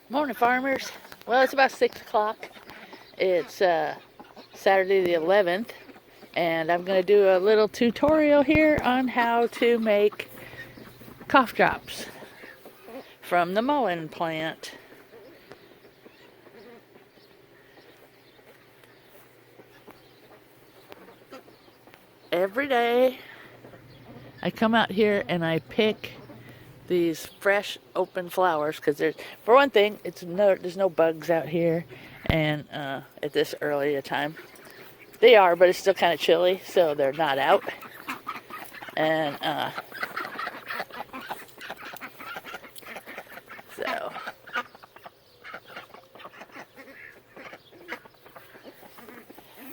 Morning, farmers. Well, it's about 6 o'clock. It's Saturday the 11th, and I'm going to do a little tutorial here on how to make cough drops from the mullein plant. Every day I come out here and I pick these fresh open flowers because for one thing, there's no bugs out here, and at this early a time they are, but it's still kind of chilly, so they're not out. And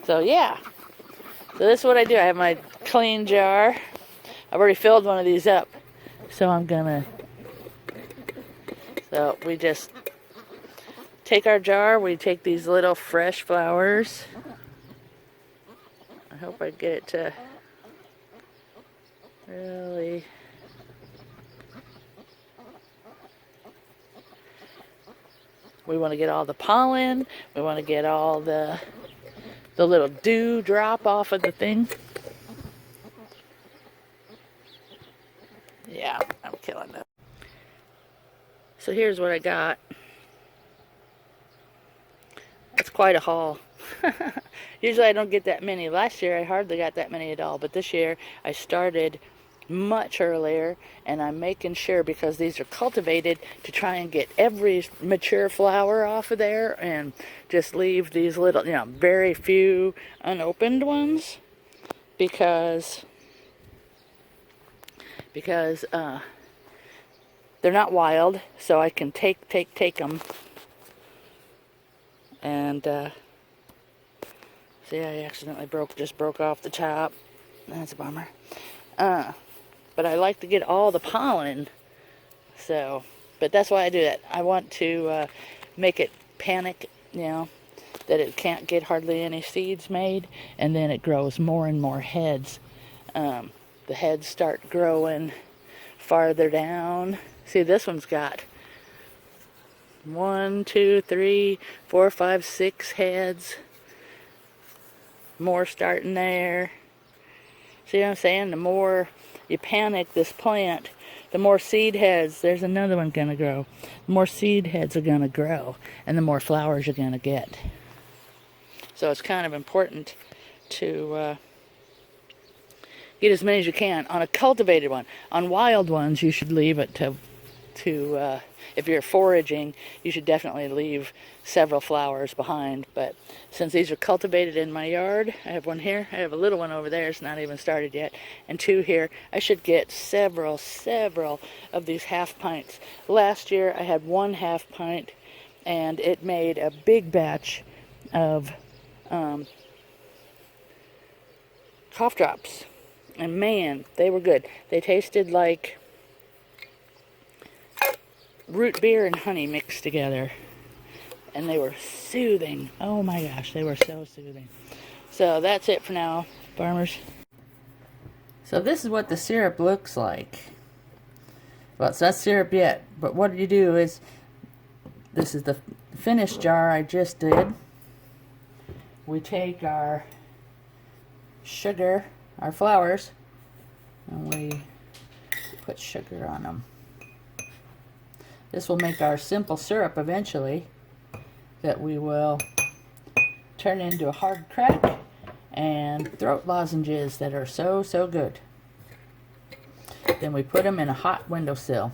so yeah, so this is what I do. I have my clean jar. I've already filled one of these up, so so we just take our jar, we take these little fresh flowers. I hope I get it to really... We want to get all the pollen, we want to get all the little dew drop off of the thing. Yeah, I'm killing it. So here's what I got. It's quite a haul. Usually I don't get that many. Last year I hardly got that many at all, but this year I started much earlier, and I'm making sure, because these are cultivated, to try and get every mature flower off of there and just leave these little, very few unopened ones, because they're not wild, so I can take them. And see, I accidentally broke off the top. That's a bummer. But I like to get all the pollen, but that's why I do that. I want to make it panic, that it can't get hardly any seeds made, and then it grows more and more heads. The heads start growing farther down. See, this one's got 1, 2, 3, 4, 5, 6 heads. More starting there. See what I'm saying? The more you panic this plant, the more seed heads, there's another one going to grow. The more seed heads are going to grow, and the more flowers you're going to get. So it's kind of important to get as many as you can on a cultivated one. On wild ones, you should leave it to if you're foraging, you should definitely leave several flowers behind. But since these are cultivated in my yard, I have one here, I have a little one over there, it's not even started yet, and 2 here. I should get several of these half pints. Last year I had 1 half pint, and it made a big batch of cough drops. And man, they were good. They tasted like root beer and honey mixed together, and they were soothing. Oh my gosh, they were so soothing. So that's it for now, farmers. So this is what the syrup looks like. Well, it's not syrup yet, but what you do is, this is the finished jar I just did. We take our sugar, our flowers, and we put sugar on them. This will make our simple syrup eventually, that we will turn into a hard crack and throat lozenges that are so good. Then we put them in a hot windowsill.